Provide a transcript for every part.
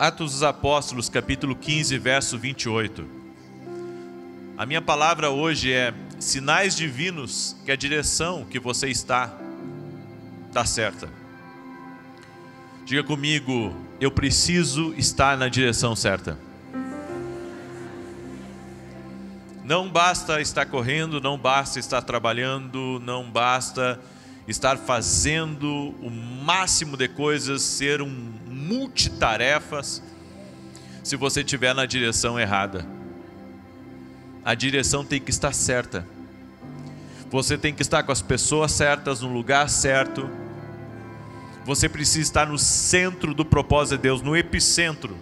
Atos dos Apóstolos, capítulo 15, verso 28. A minha palavra hoje é sinais divinos que a direção que você está certa. Diga comigo, eu preciso estar na direção certa. Não basta estar correndo, não basta estar trabalhando, não basta estar fazendo o máximo de coisas, ser um multitarefas, se você estiver na direção errada. A direção tem que estar certa. Você tem que estar com as pessoas certas, no lugar certo. Você precisa estar no centro do propósito de Deus, no epicentro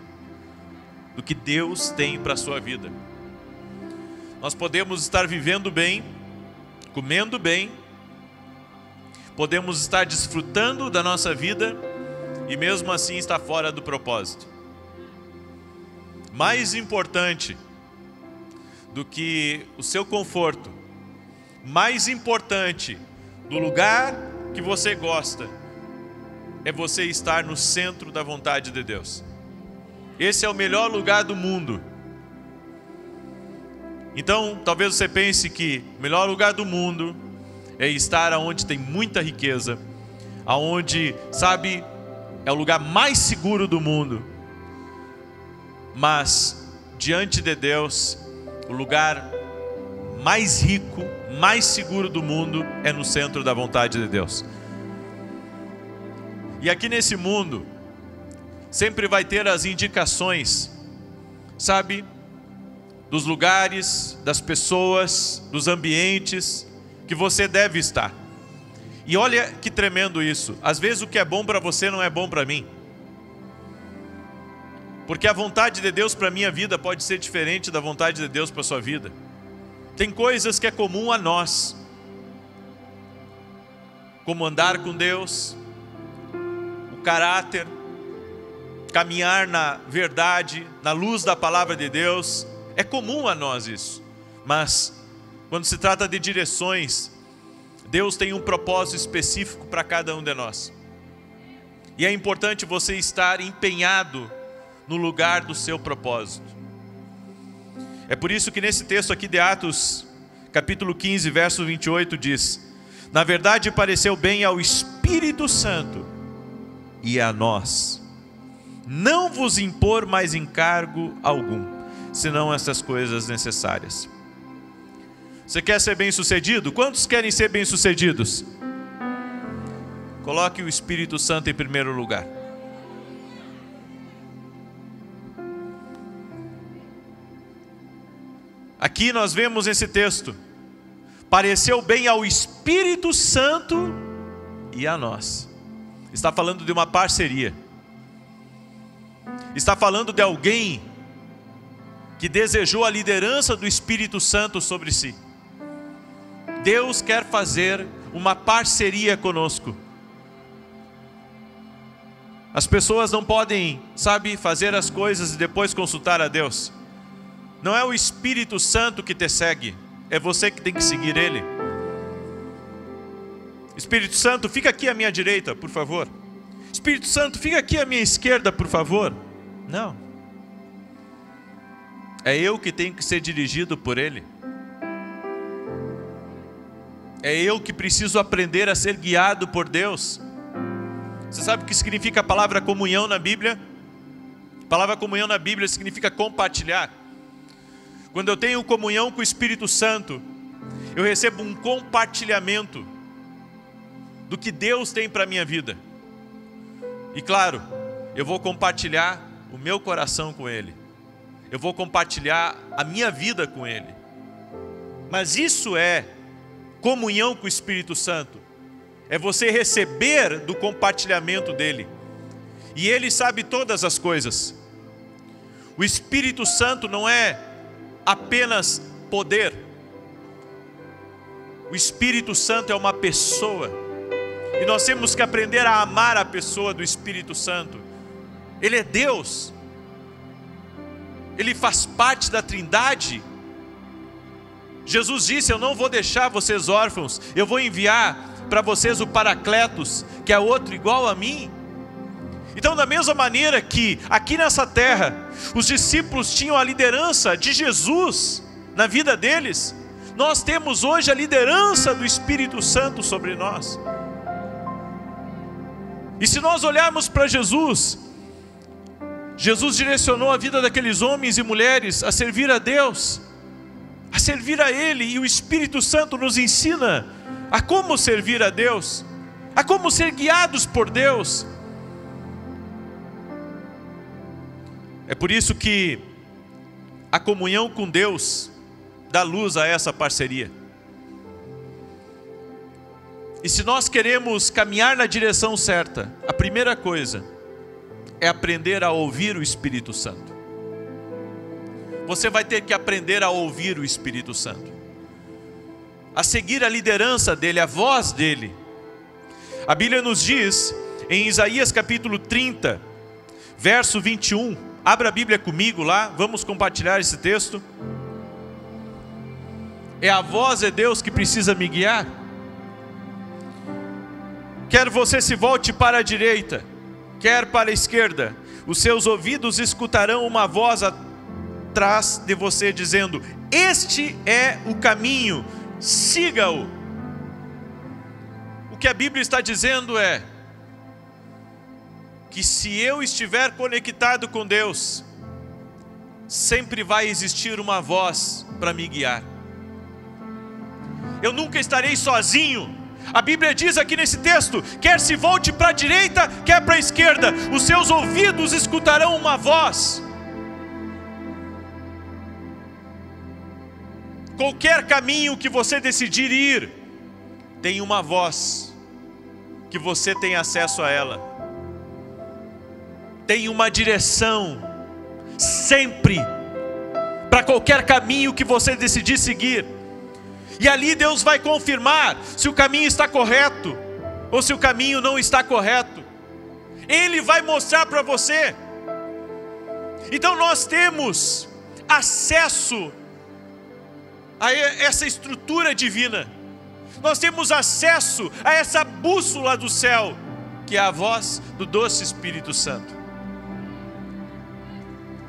do que Deus tem para a sua vida. Nós podemos estar vivendo bem, comendo bem, podemos estar desfrutando da nossa vida e mesmo assim estar fora do propósito. Mais importante do que o seu conforto, mais importante do lugar que você gosta, é você estar no centro da vontade de Deus. Esse é o melhor lugar do mundo. Então, talvez você pense que o melhor lugar do mundo é estar onde tem muita riqueza, aonde, sabe, é o lugar mais seguro do mundo. Mas, diante de Deus, o lugar mais rico, mais seguro do mundo é no centro da vontade de Deus. E aqui nesse mundo, sempre vai ter as indicações, sabe, dos lugares, das pessoas, dos ambientes que você deve estar. E olha que tremendo isso. Às vezes o que é bom para você não é bom para mim. Porque a vontade de Deus para a minha vida pode ser diferente da vontade de Deus para a sua vida. Tem coisas que é comum a nós, como andar com Deus, o caráter, caminhar na verdade, na luz da palavra de Deus. É comum a nós isso. Mas quando se trata de direções, Deus tem um propósito específico para cada um de nós. E é importante você estar empenhado no lugar do seu propósito. É por isso que nesse texto aqui de Atos, capítulo 15, verso 28 diz: na verdade pareceu bem ao Espírito Santo e a nós não vos impor mais encargo algum, senão essas coisas necessárias. Você quer ser bem-sucedido? Quantos querem ser bem-sucedidos? Coloque o Espírito Santo em primeiro lugar. Aqui nós vemos esse texto: pareceu bem ao Espírito Santo e a nós. Está falando de uma parceria. Está falando de alguém que desejou a liderança do Espírito Santo sobre si. Deus quer fazer uma parceria conosco. As pessoas não podem, sabe, fazer as coisas e depois consultar a Deus. Não é o Espírito Santo que te segue, é você que tem que seguir Ele. Espírito Santo, fica aqui à minha direita, por favor. Espírito Santo, fica aqui à minha esquerda, por favor. Não. É eu que tenho que ser dirigido por Ele. É eu que preciso aprender a ser guiado por Deus. Você sabe o que significa a palavra comunhão na Bíblia? A palavra comunhão na Bíblia significa compartilhar. Quando eu tenho comunhão com o Espírito Santo, eu recebo um compartilhamento do que Deus tem para a minha vida. E claro, eu vou compartilhar o meu coração com Ele. Eu vou compartilhar a minha vida com Ele. Mas isso é comunhão com o Espírito Santo. É você receber do compartilhamento dEle. E Ele sabe todas as coisas. O Espírito Santo não é apenas poder. O Espírito Santo é uma pessoa. E nós temos que aprender a amar a pessoa do Espírito Santo. Ele é Deus. Ele faz parte da Trindade. Jesus disse: eu não vou deixar vocês órfãos, eu vou enviar para vocês o Paracletos, que é outro igual a mim. Então, da mesma maneira que aqui nessa terra os discípulos tinham a liderança de Jesus na vida deles, nós temos hoje a liderança do Espírito Santo sobre nós. E se nós olharmos para Jesus, Jesus direcionou a vida daqueles homens e mulheres a servir a Deus, a servir a Ele, e o Espírito Santo nos ensina a como servir a Deus, a como ser guiados por Deus. É por isso que a comunhão com Deus dá luz a essa parceria. E se nós queremos caminhar na direção certa, a primeira coisa é aprender a ouvir o Espírito Santo. Você vai ter que aprender a ouvir o Espírito Santo, a seguir a liderança dele, a voz dele. A Bíblia nos diz em Isaías capítulo 30, verso 21, abra a Bíblia comigo lá, vamos compartilhar esse texto. É a voz de Deus que precisa me guiar. Quer você se volte para a direita, quer para a esquerda, os seus ouvidos escutarão uma voz atrás de você dizendo: este é o caminho, siga-o. O que a Bíblia está dizendo é que se eu estiver conectado com Deus, sempre vai existir uma voz para me guiar. Eu nunca estarei sozinho. A Bíblia diz aqui nesse texto: quer se volte para a direita, quer para a esquerda, os seus ouvidos escutarão uma voz. Qualquer caminho que você decidir ir, tem uma voz que você tem acesso a ela. Tem uma direção sempre para qualquer caminho que você decidir seguir. E ali Deus vai confirmar se o caminho está correto ou se o caminho não está correto. Ele vai mostrar para você. Então nós temos acesso a essa estrutura divina. Nós temos acesso a essa bússola do céu, que é a voz do doce Espírito Santo.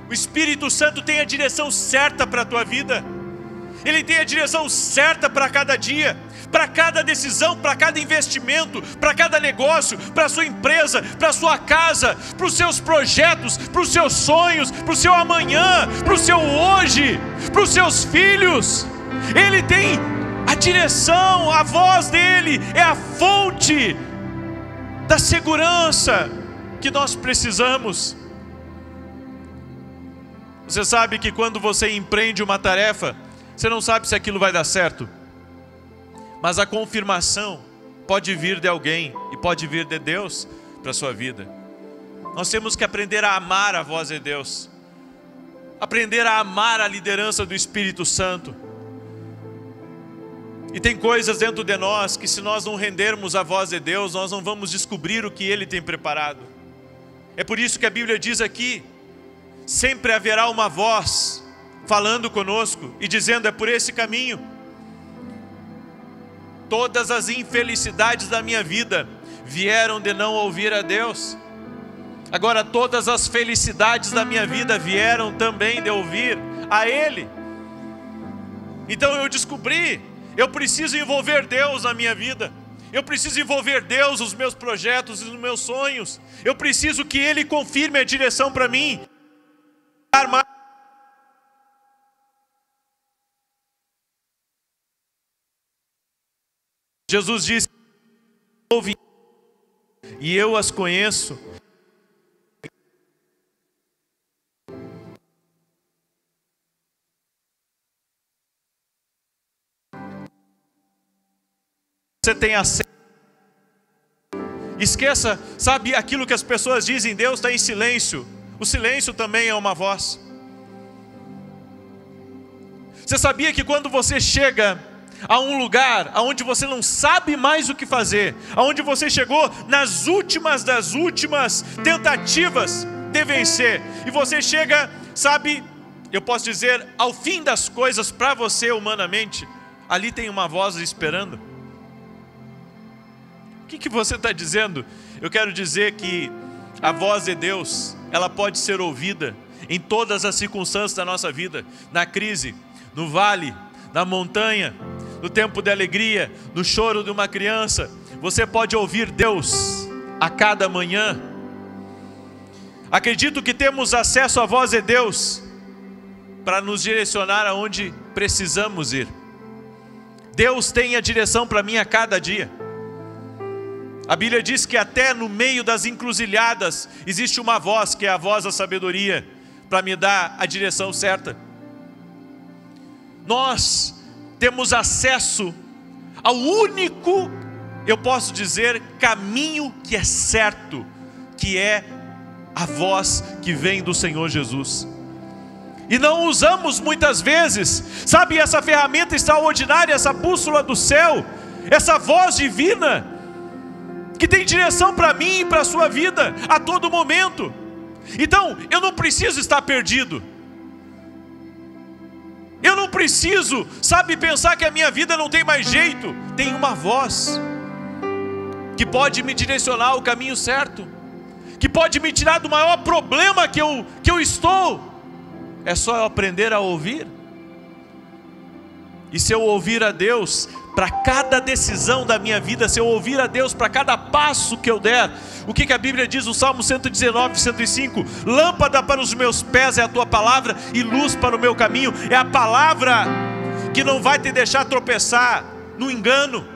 O Espírito Santo tem a direção certa para a tua vida. Ele tem a direção certa para cada dia, para cada decisão, para cada investimento, para cada negócio, para a sua empresa, para a sua casa, para os seus projetos, para os seus sonhos, para o seu amanhã, para o seu hoje, para os seus filhos. Ele tem a direção, a voz dele é a fonte da segurança que nós precisamos. Você sabe que quando você empreende uma tarefa, você não sabe se aquilo vai dar certo, mas a confirmação pode vir de alguém e pode vir de Deus para a sua vida. Nós temos que aprender a amar a voz de Deus, aprender a amar a liderança do Espírito Santo. E tem coisas dentro de nós que, se nós não rendermos a voz de Deus, nós não vamos descobrir o que Ele tem preparado. É por isso que a Bíblia diz aqui: sempre haverá uma voz falando conosco e dizendo: é por esse caminho. Todas as infelicidades da minha vida vieram de não ouvir a Deus. Agora todas as felicidades da minha vida vieram também de ouvir a Ele. Então eu descobri, eu preciso envolver Deus na minha vida. Eu preciso envolver Deus nos meus projetos e nos meus sonhos. Eu preciso que Ele confirme a direção para mim. Jesus disse: ouve, e eu as conheço. Você tem acesso. Esqueça, sabe aquilo que as pessoas dizem: Deus está em silêncio. O silêncio também é uma voz. Você sabia que quando você chega a um lugar onde você não sabe mais o que fazer, onde você chegou nas últimas das últimas tentativas de vencer, e você chega, sabe, eu posso dizer, ao fim das coisas para você humanamente, ali tem uma voz esperando. O que você está dizendo? Eu quero dizer que A voz de Deus, ela pode ser ouvida em todas as circunstâncias da nossa vida. Na crise, no vale, na montanha, no tempo de alegria, no choro de uma criança. Você pode ouvir Deus a cada manhã. Acredito que temos acesso à voz de Deus para nos direcionar aonde precisamos ir. Deus tem a direção para mim a cada dia. A Bíblia diz que até no meio das encruzilhadas existe uma voz, que é a voz da sabedoria, para me dar a direção certa. Nós temos acesso ao único, eu posso dizer, caminho que é certo, que é a voz que vem do Senhor Jesus. E não usamos muitas vezes, sabe, essa ferramenta extraordinária, essa bússola do céu, essa voz divina, que tem direção para mim e para a sua vida, a todo momento. Então, eu não preciso estar perdido. Eu não preciso, sabe, pensar que a minha vida não tem mais jeito. Tem uma voz que pode me direcionar ao caminho certo, que pode me tirar do maior problema que eu estou. É só eu aprender a ouvir. E se eu ouvir a Deus para cada decisão da minha vida, se eu ouvir a Deus para cada passo que eu der, o que a Bíblia diz no Salmo 119, 105? Lâmpada para os meus pés é a tua palavra e luz para o meu caminho. É a palavra que não vai te deixar tropeçar no engano.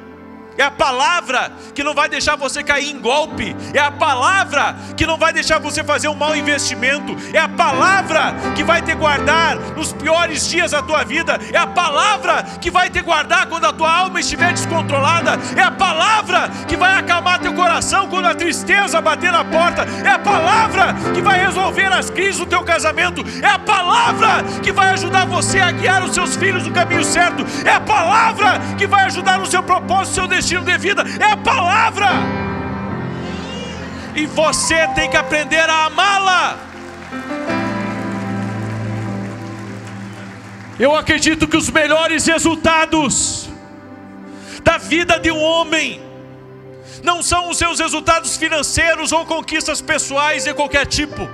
É a palavra que não vai deixar você cair em golpe. É a palavra que não vai deixar você fazer um mau investimento. É a palavra que vai te guardar nos piores dias da tua vida. É a palavra que vai te guardar quando a tua alma estiver descontrolada. É a palavra que vai acalmar teu coração quando a tristeza bater na porta. É a palavra que vai resolver as crises do teu casamento. É a palavra que vai ajudar você a guiar os seus filhos no caminho certo. É a palavra que vai ajudar no seu propósito, seu destino de vida. É a palavra. E você tem que aprender a amá-la. Eu acredito que os melhores resultados da vida de um homem não são os seus resultados financeiros ou conquistas pessoais de qualquer tipo.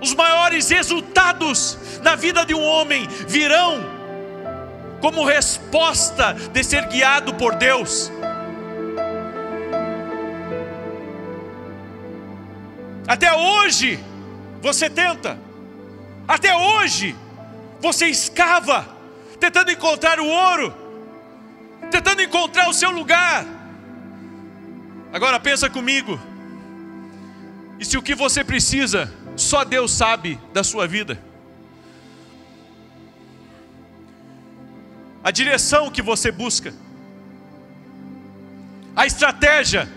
Os maiores resultados na vida de um homem virão como resposta de ser guiado por Deus. Até hoje você tenta, até hoje você escava, tentando encontrar o ouro, tentando encontrar o seu lugar. Agora pensa comigo, e se o que você precisa, só Deus sabe da sua vida? A direção que você busca, a estratégia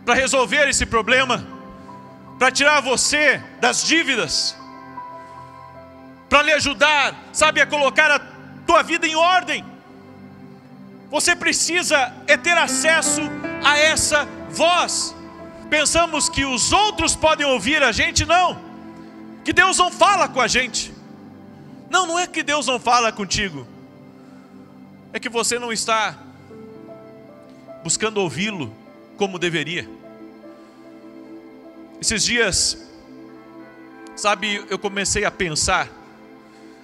para resolver esse problema, para tirar você das dívidas, para lhe ajudar, sabe, a colocar a tua vida em ordem. Você precisa ter acesso a essa voz. Pensamos que os outros podem ouvir a gente, não. Que Deus não fala com a gente. Não é que Deus não fala contigo. É que você não está buscando ouvi-lo como deveria. Esses dias, sabe, eu comecei a pensar.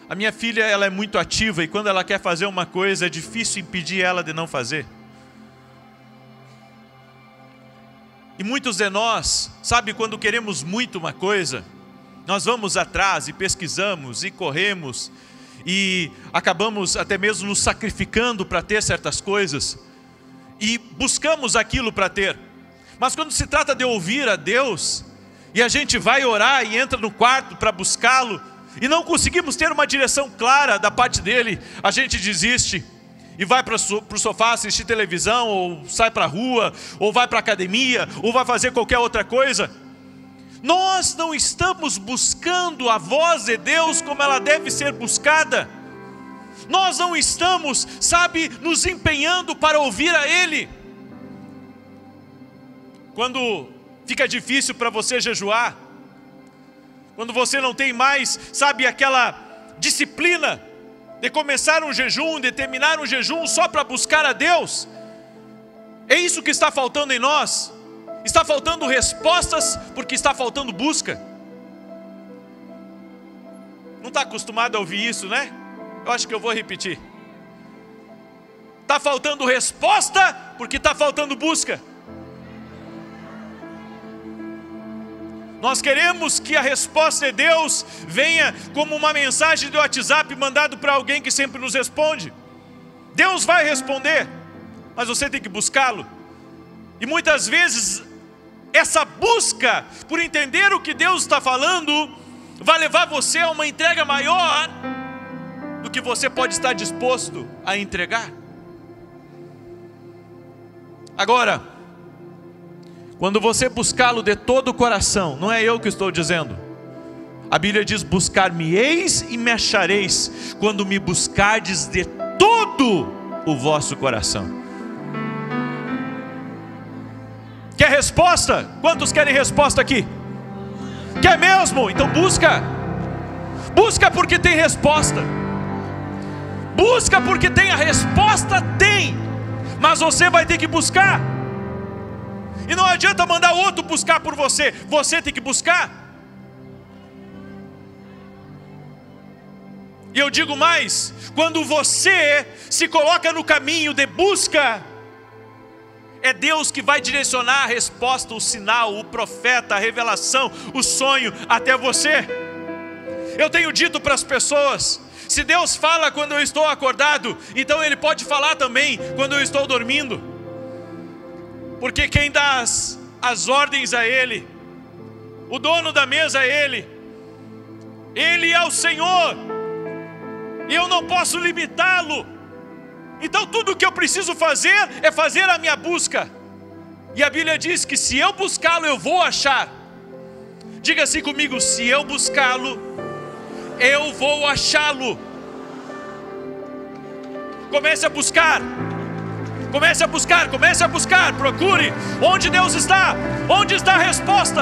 A minha filha, ela é muito ativa e quando ela quer fazer uma coisa, é difícil impedir ela de não fazer. E muitos de nós, sabe, quando queremos muito uma coisa, nós vamos atrás e pesquisamos e corremos e acabamos até mesmo nos sacrificando para ter certas coisas e buscamos aquilo para ter. Mas quando se trata de ouvir a Deus e a gente vai orar e entra no quarto para buscá-lo e não conseguimos ter uma direção clara da parte dele, a gente desiste e vai para o sofá assistir televisão, ou sai para a rua, ou vai para a academia, ou vai fazer qualquer outra coisa. Nós não estamos buscando a voz de Deus como ela deve ser buscada. Nós não estamos, sabe, nos empenhando para ouvir a Ele. Quando fica difícil para você jejuar, quando você não tem mais, sabe, aquela disciplina de começar um jejum, de terminar um jejum só para buscar a Deus, é isso que está faltando em nós. Está faltando respostas porque está faltando busca. Não está acostumado a ouvir isso, né? Eu acho que eu vou repetir. Está faltando resposta porque está faltando busca. Nós queremos que a resposta de Deus venha como uma mensagem de WhatsApp mandado para alguém que sempre nos responde. Deus vai responder, mas você tem que buscá-lo. E muitas vezes essa busca por entender o que Deus está falando vai levar você a uma entrega maior do que você pode estar disposto a entregar. Agora, quando você buscá-lo de todo o coração, não é eu que estou dizendo. A Bíblia diz: buscar-me-eis e me achareis, quando me buscardes de todo o vosso coração. Quer resposta? Quantos querem resposta aqui? Quer mesmo? Então busca. Busca porque tem resposta. Busca porque tem a resposta, tem. Mas você vai ter que buscar. E não adianta mandar outro buscar por você. Você tem que buscar. E eu digo mais: quando você se coloca no caminho de busca, é Deus que vai direcionar a resposta, o sinal, o profeta, a revelação, o sonho até você. Eu tenho dito para as pessoas: se Deus fala quando eu estou acordado, então Ele pode falar também quando eu estou dormindo. Porque quem dá as ordens a Ele, o dono da mesa é Ele. Ele é o Senhor, e eu não posso limitá-lo. Então tudo o que eu preciso fazer é fazer a minha busca. E a Bíblia diz que se eu buscá-lo, eu vou achar. Diga assim comigo: se eu buscá-lo, eu vou achá-lo. Comece a buscar. Comece a buscar, comece a buscar. Procure onde Deus está. Onde está a resposta?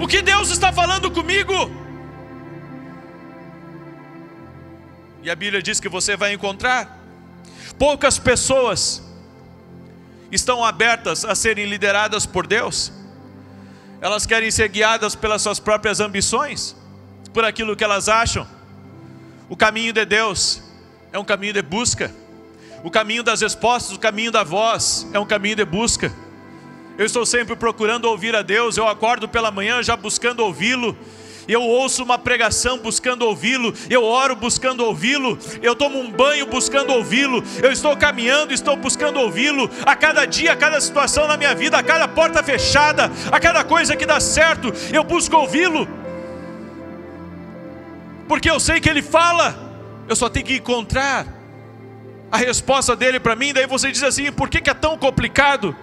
O que Deus está falando comigo? E a Bíblia diz que você vai encontrar. Poucas pessoas estão abertas a serem lideradas por Deus. Elas querem ser guiadas pelas suas próprias ambições, por aquilo que elas acham. O caminho de Deus é um caminho de busca. O caminho das respostas, o caminho da voz é um caminho de busca. Eu estou sempre procurando ouvir a Deus. Eu acordo pela manhã já buscando ouvi-lo. Eu ouço uma pregação buscando ouvi-lo. Eu oro buscando ouvi-lo. Eu tomo um banho buscando ouvi-lo. Eu estou caminhando, estou buscando ouvi-lo. A cada dia, a cada situação na minha vida, a cada porta fechada, a cada coisa que dá certo, eu busco ouvi-lo. Porque eu sei que Ele fala. Eu só tenho que encontrar a resposta dele para mim. Daí você diz assim: por que é tão complicado?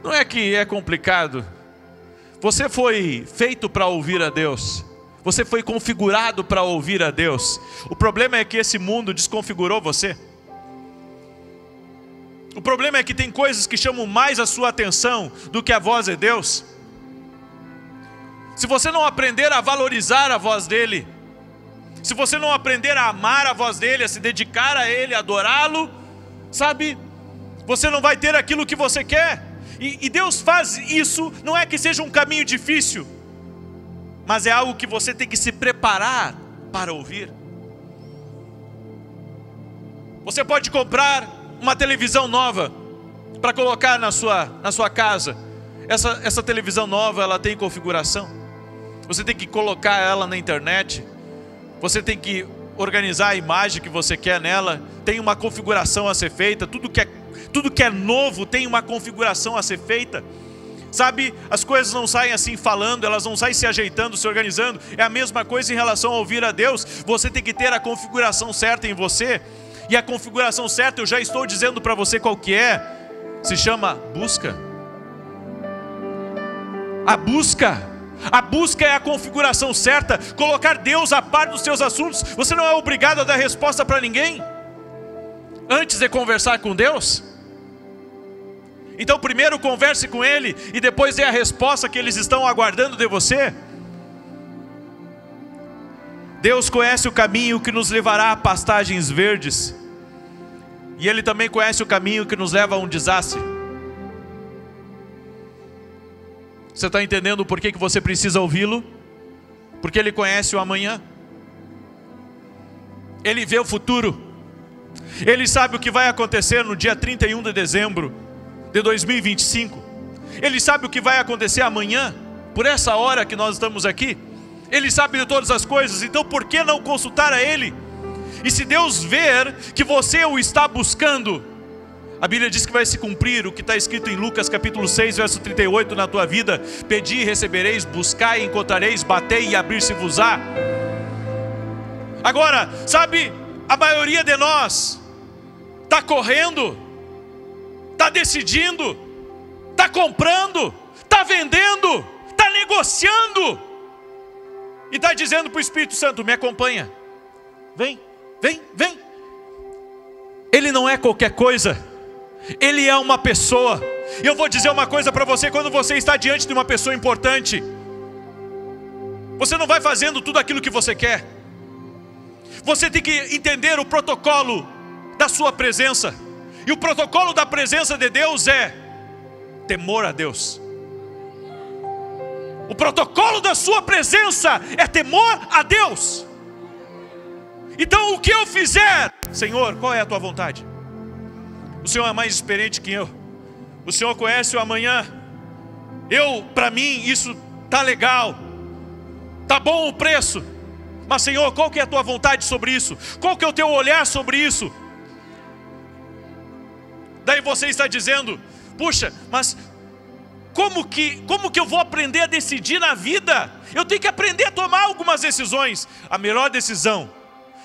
Não é que é complicado. Você foi feito para ouvir a Deus. Você foi configurado para ouvir a Deus. O problema é que esse mundo desconfigurou você. O problema é que tem coisas que chamam mais a sua atenção do que a voz de Deus. Se você não aprender a valorizar a voz dele, se você não aprender a amar a voz dele, a se dedicar a ele, a adorá-lo, sabe, você não vai ter aquilo que você quer. E Deus faz isso, não é que seja um caminho difícil, mas é algo que você tem que se preparar para ouvir. Você pode comprar uma televisão nova para colocar na sua casa. Essa televisão nova, ela tem configuração. Você tem que colocar ela na internet. Você tem que organizar a imagem que você quer nela. Tem uma configuração a ser feita. Tudo que é novo tem uma configuração a ser feita. Sabe, as coisas não saem assim falando, elas não saem se ajeitando, se organizando. É a mesma coisa em relação a ouvir a Deus. Você tem que ter a configuração certa em você. E a configuração certa, eu já estou dizendo para você qual que é. Se chama busca. A busca é a configuração certa. Colocar Deus a par dos seus assuntos. Você não é obrigado a dar resposta para ninguém antes de conversar com Deus. Então primeiro converse com Ele e depois dê a resposta que eles estão aguardando de você. Deus conhece o caminho que nos levará a pastagens verdes. E Ele também conhece o caminho que nos leva a um desastre. Você está entendendo por que você precisa ouvi-lo? Porque Ele conhece o amanhã. Ele vê o futuro. Ele sabe o que vai acontecer no dia 31 de dezembro de 2025. Ele sabe o que vai acontecer amanhã, por essa hora que nós estamos aqui. Ele sabe de todas as coisas, então por que não consultar a Ele? E se Deus ver que você o está buscando, a Bíblia diz que vai se cumprir o que está escrito em Lucas capítulo 6, verso 38 na tua vida: pedi e recebereis, buscai e encontrareis, batei e abrir-se-vos-á. Agora, sabe, a maioria de nós está correndo, está decidindo, está comprando, está vendendo, está negociando, e está dizendo para o Espírito Santo: me acompanha, vem, vem, vem. Ele não é qualquer coisa, Ele é uma pessoa. E eu vou dizer uma coisa para você: quando você está diante de uma pessoa importante, você não vai fazendo tudo aquilo que você quer. Você tem que entender o protocolo da sua presença. E o protocolo da presença de Deus é temor a Deus. O protocolo da sua presença é temor a Deus. Então o que eu fizer, Senhor, qual é a tua vontade? O Senhor é mais experiente que eu. O Senhor conhece o amanhã. Para mim, isso tá legal. Tá bom o preço. Mas Senhor, qual que é a tua vontade sobre isso? Qual que é o teu olhar sobre isso? Daí você está dizendo: puxa, mas como que eu vou aprender a decidir na vida? Eu tenho que aprender a tomar algumas decisões. A melhor decisão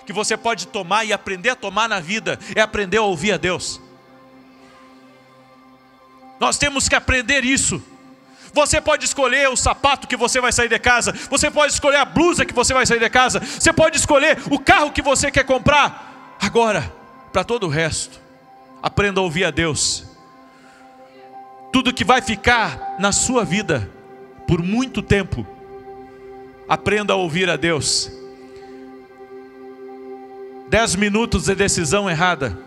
que você pode tomar e aprender a tomar na vida é aprender a ouvir a Deus. Nós temos que aprender isso. Você pode escolher o sapato que você vai sair de casa. Você pode escolher a blusa que você vai sair de casa. Você pode escolher o carro que você quer comprar. Agora, para todo o resto, aprenda a ouvir a Deus. Tudo que vai ficar na sua vida por muito tempo, aprenda a ouvir a Deus. 10 minutos de decisão errada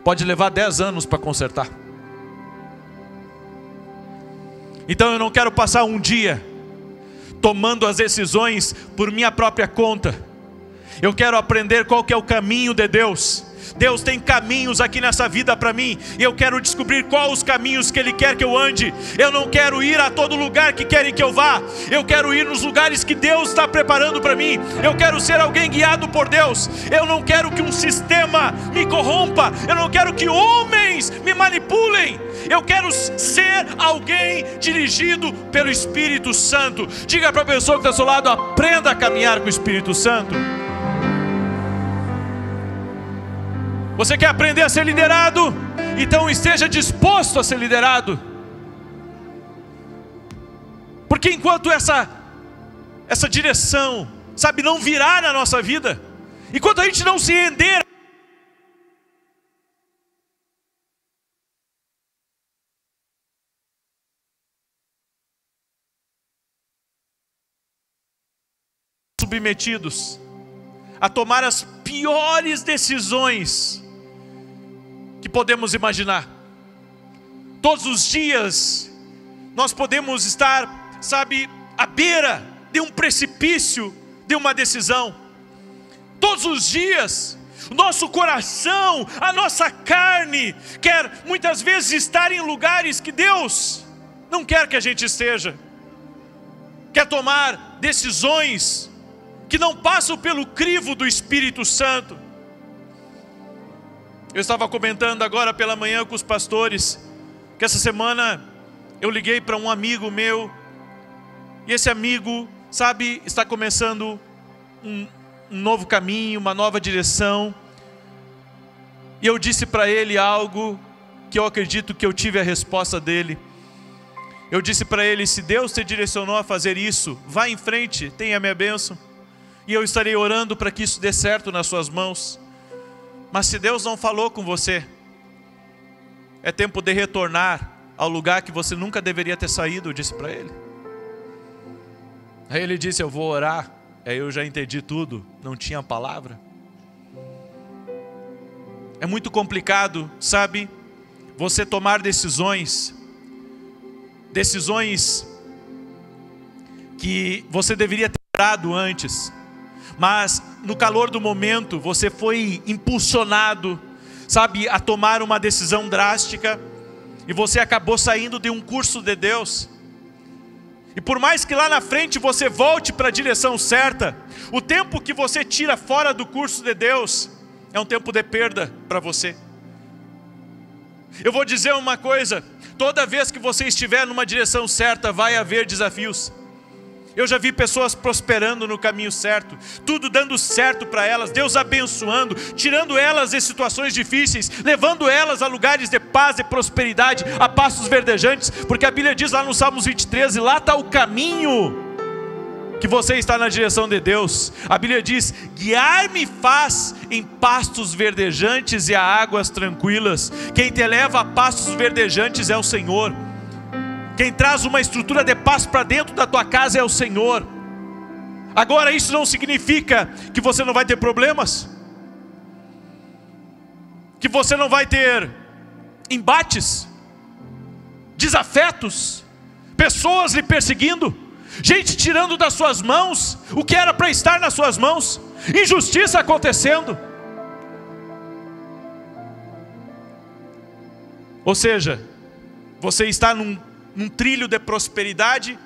pode levar 10 anos para consertar. Então eu não quero passar um dia tomando as decisões por minha própria conta. Eu quero aprender qual que é o caminho de Deus. Deus tem caminhos aqui nessa vida para mim, e eu quero descobrir quais os caminhos que Ele quer que eu ande. Eu não quero ir a todo lugar que querem que eu vá. Eu quero ir nos lugares que Deus está preparando para mim. Eu quero ser alguém guiado por Deus. Eu não quero que um sistema me corrompa. Eu não quero que homens me manipulem. Eu quero ser alguém dirigido pelo Espírito Santo. Diga para a pessoa que está ao seu lado: aprenda a caminhar com o Espírito Santo. Você quer aprender a ser liderado? Então esteja disposto a ser liderado. Porque enquanto essa direção, sabe, não virar na nossa vida, enquanto a gente não se render submetidos a tomar as piores decisões que podemos imaginar. Todos os dias nós podemos estar, sabe, à beira de um precipício, de uma decisão. Todos os dias o nosso coração, a nossa carne quer muitas vezes estar em lugares que Deus não quer que a gente esteja. Quer tomar decisões que não passam pelo crivo do Espírito Santo. Eu estava comentando agora pela manhã com os pastores que essa semana eu liguei para um amigo meu, e esse amigo, sabe, está começando um novo caminho, uma nova direção. E eu disse para ele algo que eu acredito que eu tive a resposta dele. Eu disse para ele: se Deus te direcionou a fazer isso, vá em frente, tenha a minha bênção, e eu estarei orando para que isso dê certo nas suas mãos. Mas se Deus não falou com você, é tempo de retornar ao lugar que você nunca deveria ter saído, eu disse para ele. Aí ele disse: eu vou orar. Aí eu já entendi tudo, não tinha palavra. É muito complicado, sabe, você tomar decisões que você deveria ter orado antes, mas no calor do momento você foi impulsionado, sabe, a tomar uma decisão drástica, e você acabou saindo de um curso de Deus. E por mais que lá na frente você volte para a direção certa, o tempo que você tira fora do curso de Deus é um tempo de perda para você. Eu vou dizer uma coisa: toda vez que você estiver numa direção certa, vai haver desafios. Eu já vi pessoas prosperando no caminho certo, tudo dando certo para elas, Deus abençoando, tirando elas de situações difíceis, levando elas a lugares de paz e prosperidade, a pastos verdejantes, porque a Bíblia diz lá no Salmos 23, e lá está o caminho que você está na direção de Deus. A Bíblia diz: guiar-me faz em pastos verdejantes e a águas tranquilas. Quem te leva a pastos verdejantes é o Senhor. Quem traz uma estrutura de paz para dentro da tua casa é o Senhor. Agora, isso não significa que você não vai ter problemas, que você não vai ter embates, desafetos, pessoas lhe perseguindo, gente tirando das suas mãos o que era para estar nas suas mãos, injustiça acontecendo. Ou seja, você está num trilho de prosperidade,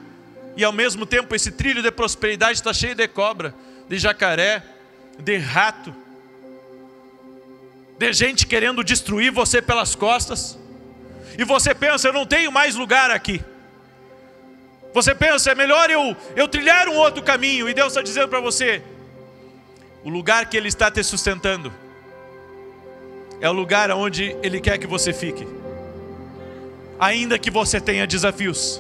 e ao mesmo tempo esse trilho de prosperidade está cheio de cobra, de jacaré, de rato, de gente querendo destruir você pelas costas. E você pensa: eu não tenho mais lugar aqui. Você pensa: é melhor eu trilhar um outro caminho. E Deus está dizendo para você: o lugar que Ele está te sustentando é o lugar onde Ele quer que você fique. Ainda que você tenha desafios,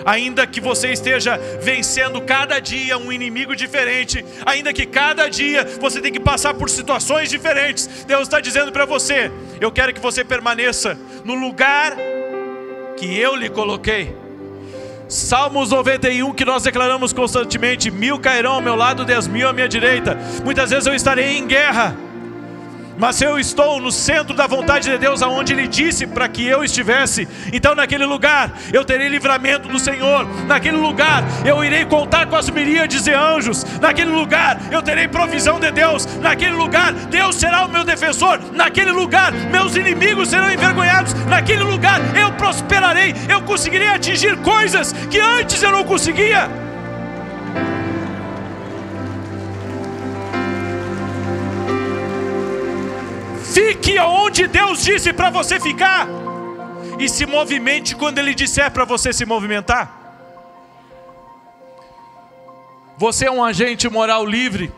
ainda que você esteja vencendo cada dia um inimigo diferente, ainda que cada dia você tenha que passar por situações diferentes, Deus está dizendo para você: eu quero que você permaneça no lugar que eu lhe coloquei. Salmos 91, que nós declaramos constantemente: 1000 cairão ao meu lado, 10.000 à minha direita. Muitas vezes eu estarei em guerra, mas se eu estou no centro da vontade de Deus, aonde Ele disse para que eu estivesse, então naquele lugar eu terei livramento do Senhor. Naquele lugar eu irei contar com as miríades de anjos. Naquele lugar eu terei provisão de Deus. Naquele lugar Deus será o meu defensor. Naquele lugar meus inimigos serão envergonhados. Naquele lugar eu prosperarei. Eu conseguirei atingir coisas que antes eu não conseguia. Fique onde Deus disse para você ficar, e se movimente quando Ele disser para você se movimentar. Você é um agente moral livre.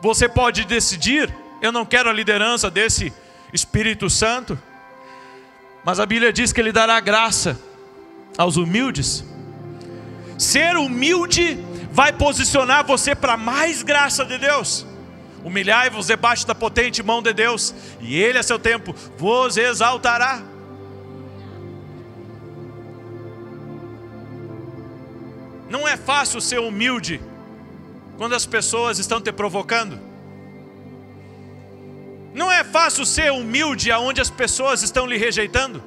Você pode decidir: eu não quero a liderança desse Espírito Santo. Mas a Bíblia diz que Ele dará graça aos humildes. Ser humilde vai posicionar você para mais graça de Deus. Humilhai-vos debaixo da potente mão de Deus, e Ele a seu tempo vos exaltará. Não é fácil ser humilde quando as pessoas estão te provocando. Não é fácil ser humilde aonde as pessoas estão lhe rejeitando.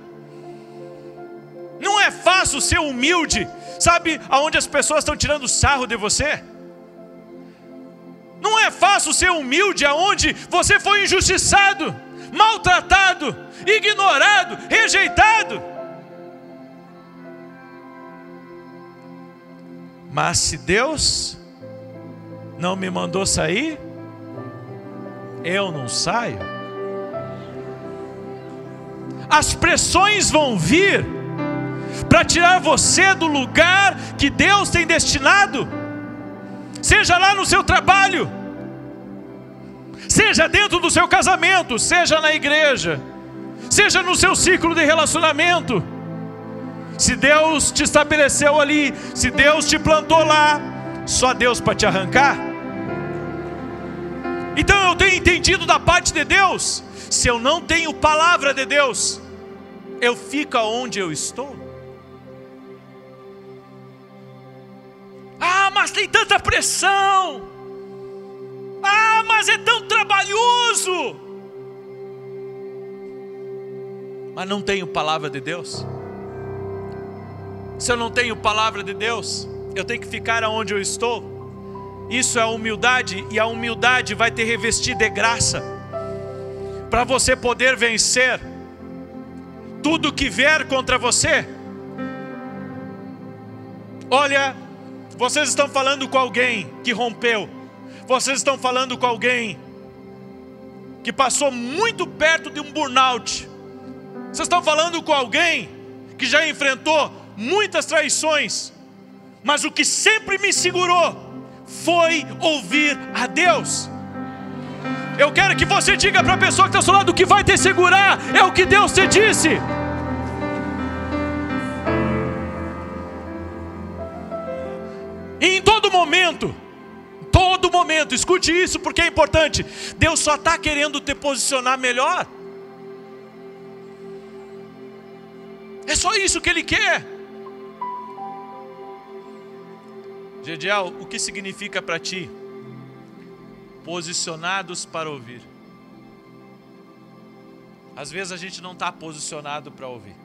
Não é fácil ser humilde, sabe, aonde as pessoas estão tirando sarro de você. Não é fácil ser humilde aonde você foi injustiçado, maltratado, ignorado, rejeitado. Mas se Deus não me mandou sair, eu não saio. As pressões vão vir para tirar você do lugar que Deus tem destinado. Seja lá no seu trabalho, seja dentro do seu casamento, seja na igreja, seja no seu ciclo de relacionamento. Se Deus te estabeleceu ali, se Deus te plantou lá, só Deus para te arrancar. Então eu tenho entendido da parte de Deus: se eu não tenho palavra de Deus, eu fico onde eu estou. Ah, mas tem tanta pressão. Ah, mas é tão trabalhoso. Mas não tenho palavra de Deus. Se eu não tenho palavra de Deus, eu tenho que ficar aonde eu estou. Isso é humildade, e a humildade vai te revestir de graça, para você poder vencer tudo que vier contra você. Olha, vocês estão falando com alguém que rompeu, vocês estão falando com alguém que passou muito perto de um burnout, vocês estão falando com alguém que já enfrentou muitas traições, mas o que sempre me segurou foi ouvir a Deus. Eu quero que você diga para a pessoa que está ao seu lado: o que vai te segurar é o que Deus te disse. E em todo momento, escute isso porque é importante, Deus só está querendo te posicionar melhor. É só isso que Ele quer. Gediel, o que significa para ti? Posicionados para ouvir. Às vezes a gente não está posicionado para ouvir.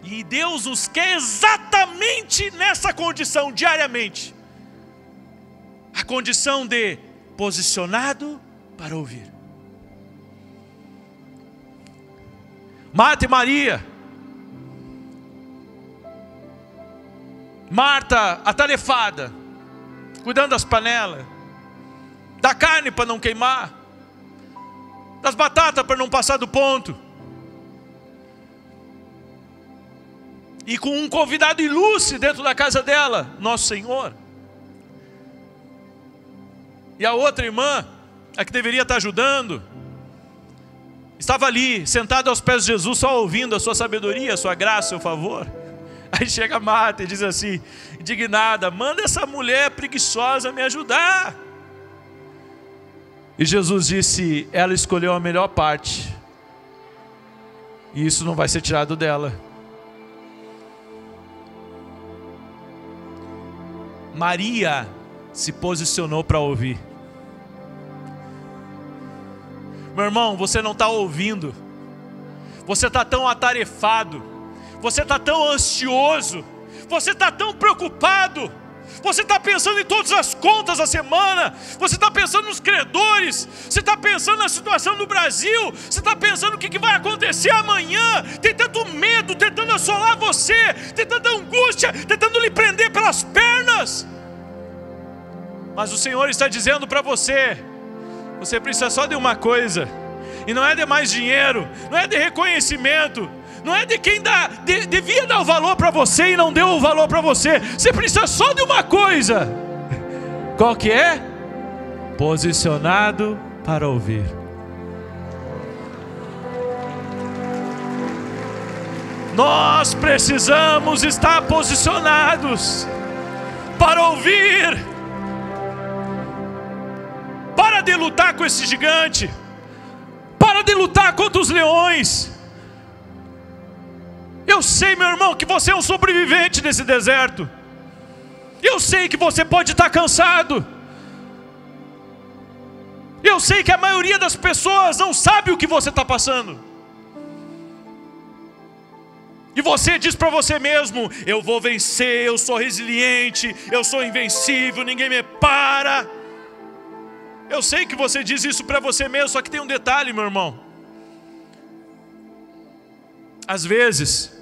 E Deus nos quer exatamente nessa condição, diariamente. A condição de posicionado para ouvir. Marta e Maria. Marta atarefada, cuidando das panelas, da carne para não queimar, das batatas para não passar do ponto. E com um convidado ilustre dentro da casa dela, Nosso Senhor. E a outra irmã, a que deveria estar ajudando, estava ali, sentada aos pés de Jesus, só ouvindo a sua sabedoria, a sua graça, o seu favor. Aí chega Marta e diz assim, indignada: manda essa mulher preguiçosa me ajudar. E Jesus disse: ela escolheu a melhor parte, e isso não vai ser tirado dela. Maria se posicionou para ouvir. Meu irmão, você não está ouvindo, você está tão atarefado, você está tão ansioso, você está tão preocupado, você está pensando em todas as contas da semana, você está pensando nos credores, você está pensando na situação do Brasil, você está pensando o que vai acontecer amanhã, tem tanto medo tentando assolar você, tem tanta angústia tentando lhe prender pelas pernas. Mas o Senhor está dizendo para você: você precisa só de uma coisa, e não é de mais dinheiro, não é de reconhecimento, não é de quem devia dar o valor para você e não deu o valor para você. Você precisa só de uma coisa. Qual que é? Posicionado para ouvir. Nós precisamos estar posicionados para ouvir. Para de lutar com esse gigante. Para de lutar contra os leões. Eu sei, meu irmão, que você é um sobrevivente nesse deserto. Eu sei que você pode estar cansado. Eu sei que a maioria das pessoas não sabe o que você está passando. E você diz para você mesmo: eu vou vencer, eu sou resiliente, eu sou invencível, ninguém me para. Eu sei que você diz isso para você mesmo, só que tem um detalhe, meu irmão. Às vezes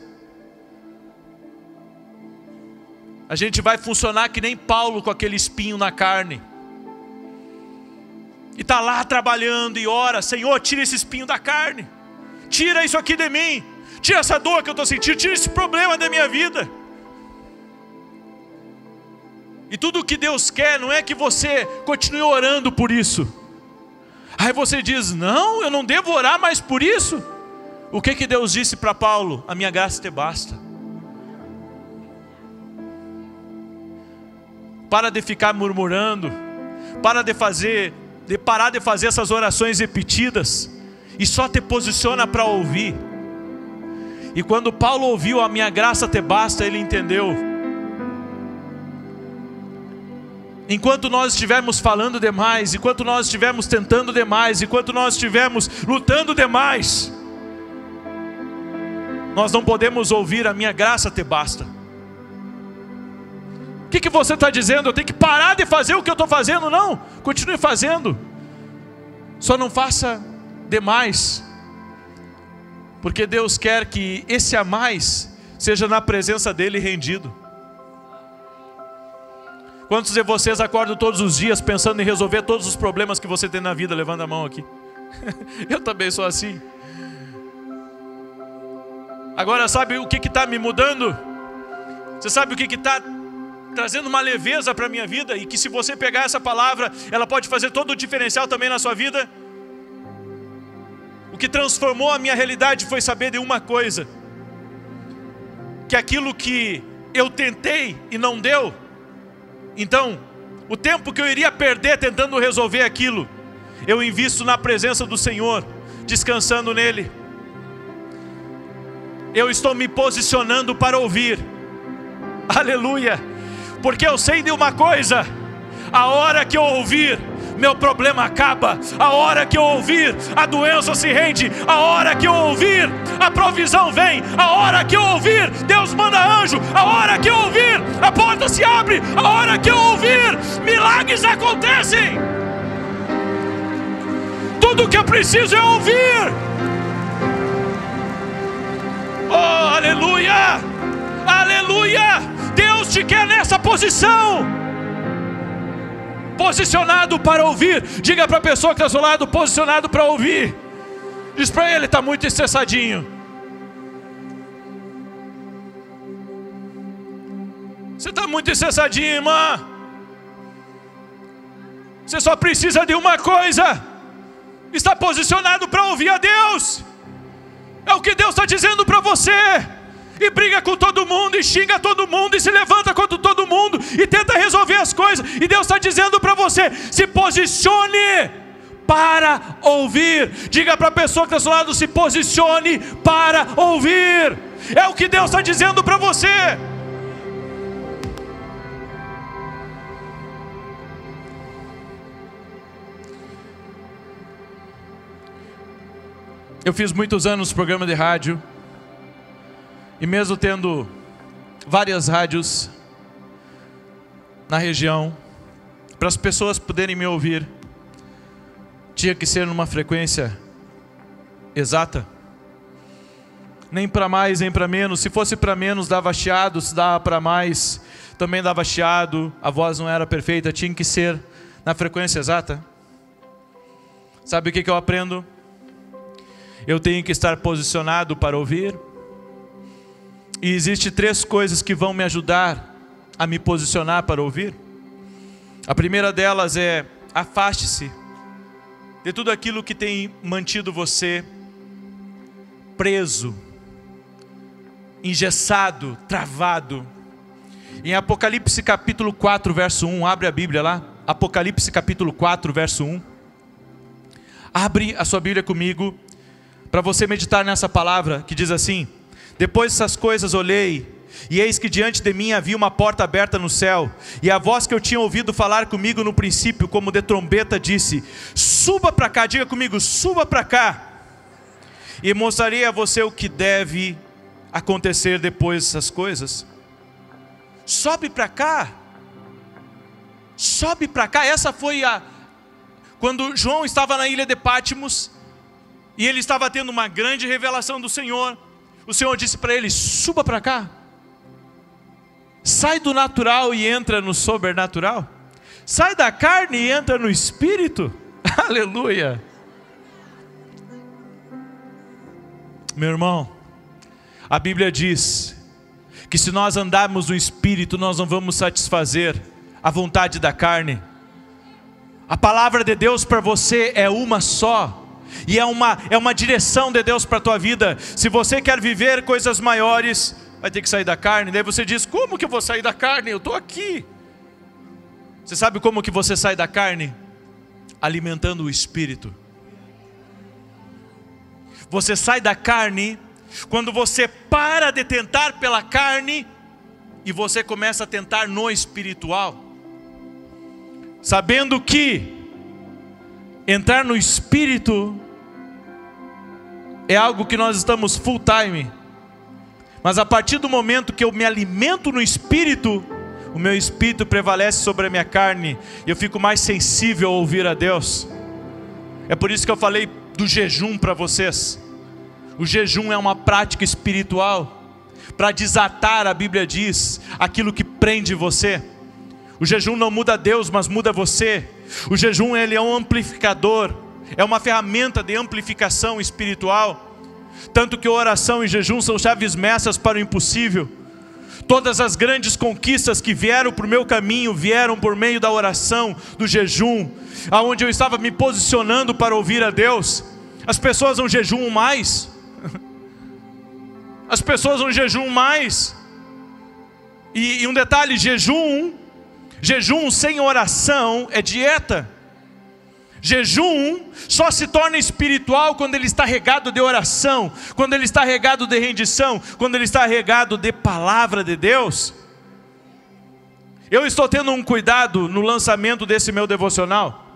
a gente vai funcionar que nem Paulo com aquele espinho na carne. E está lá trabalhando e ora: Senhor, tira esse espinho da carne. Tira isso aqui de mim. Tira essa dor que eu estou sentindo. Tira esse problema da minha vida. E tudo o que Deus quer não é que você continue orando por isso. Aí você diz: não, eu não devo orar mais por isso. O que Deus disse para Paulo? A minha graça te basta. Para de ficar murmurando, parar de fazer essas orações repetidas, e só te posiciona para ouvir. E quando Paulo ouviu a minha graça te basta, ele entendeu. Enquanto nós estivermos falando demais, enquanto nós estivermos tentando demais, enquanto nós estivermos lutando demais, nós não podemos ouvir a minha graça te basta. O que você está dizendo? Eu tenho que parar de fazer o que eu estou fazendo? Não, continue fazendo. Só não faça demais. Porque Deus quer que esse a mais seja na presença dEle rendido. Quantos de vocês acordam todos os dias pensando em resolver todos os problemas que você tem na vida? Levanta a mão aqui. Eu também sou assim. Agora sabe o que está me mudando? Você sabe o que está trazendo uma leveza para a minha vida? E que se você pegar essa palavra, ela pode fazer todo o diferencial também na sua vida? O que transformou a minha realidade foi saber de uma coisa: que aquilo que eu tentei e não deu, então o tempo que eu iria perder tentando resolver aquilo, eu invisto na presença do Senhor, descansando nele. Eu estou me posicionando para ouvir. Aleluia. Porque eu sei de uma coisa: a hora que eu ouvir, meu problema acaba. A hora que eu ouvir, a doença se rende. A hora que eu ouvir, a provisão vem. A hora que eu ouvir, Deus manda anjo. A hora que eu ouvir, a porta se abre. A hora que eu ouvir, milagres acontecem. Tudo que eu preciso é ouvir. Oh, aleluia! Aleluia! Deus te quer nessa posição, posicionado para ouvir. Diga para a pessoa que está ao seu lado: posicionado para ouvir. Diz para ele: está muito estressadinho. Você está muito estressadinho, irmã. Você só precisa de uma coisa: está posicionado para ouvir a Deus. É o que Deus está dizendo para você. E briga com todo mundo, e xinga todo mundo, e se levanta contra todo mundo, e tenta resolver as coisas. E Deus está dizendo para você: se posicione para ouvir. Diga para a pessoa que está ao seu lado: se posicione para ouvir. É o que Deus está dizendo para você. Eu fiz muitos anos programa de rádio, e mesmo tendo várias rádios na região, para as pessoas poderem me ouvir, tinha que ser numa frequência exata. Nem para mais, nem para menos. Se fosse para menos, dava chiado. Se dava para mais, também dava chiado. A voz não era perfeita, tinha que ser na frequência exata. Sabe o que eu aprendo? Eu tenho que estar posicionado para ouvir. E existem 3 coisas que vão me ajudar a me posicionar para ouvir. A primeira delas é: afaste-se de tudo aquilo que tem mantido você preso, engessado, travado. Em Apocalipse capítulo 4, verso 1, abre a Bíblia lá. Apocalipse capítulo 4, verso 1. Abre a sua Bíblia comigo, para você meditar nessa palavra que diz assim: depois dessas coisas olhei, e eis que diante de mim havia uma porta aberta no céu, e a voz que eu tinha ouvido falar comigo no princípio, como de trombeta, disse: suba para cá. Diga comigo: suba para cá, e mostrarei a você o que deve acontecer depois dessas coisas. Sobe para cá. Sobe para cá. Essa foi quando João estava na ilha de Pátimos, e ele estava tendo uma grande revelação do Senhor. O Senhor disse para ele: suba para cá. Sai do natural e entra no sobrenatural. Sai da carne e entra no espírito. Aleluia. Meu irmão, a Bíblia diz que se nós andarmos no espírito, nós não vamos satisfazer a vontade da carne. A palavra de Deus para você é uma só. E é uma direção de Deus para a tua vida. Se você quer viver coisas maiores, vai ter que sair da carne. Daí você diz: como que eu vou sair da carne? Eu estou aqui. Você sabe como que você sai da carne? Alimentando o espírito. Você sai da carne quando você para de tentar pela carne e você começa a tentar no espiritual, sabendo que entrar no espírito é algo que nós estamos full time Mas a partir do momento que eu me alimento no Espírito, o meu espírito prevalece sobre a minha carne, e eu fico mais sensível a ouvir a Deus. É por isso que eu falei do jejum para vocês. O jejum é uma prática espiritual, para desatar, a Bíblia diz, aquilo que prende você. O jejum não muda Deus, mas muda você. O jejum, ele é um amplificador, é uma ferramenta de amplificação espiritual. Tanto que oração e jejum são chaves mestras para o impossível. Todas as grandes conquistas que vieram para o meu caminho, vieram por meio da oração, do jejum, aonde eu estava me posicionando para ouvir a Deus. As pessoas não jejuam mais. As pessoas não jejuam mais. E um detalhe, jejum sem oração é dieta. Jejum só se torna espiritual quando ele está regado de oração, quando ele está regado de rendição, quando ele está regado de palavra de Deus. Eu estou tendo um cuidado no lançamento desse meu devocional.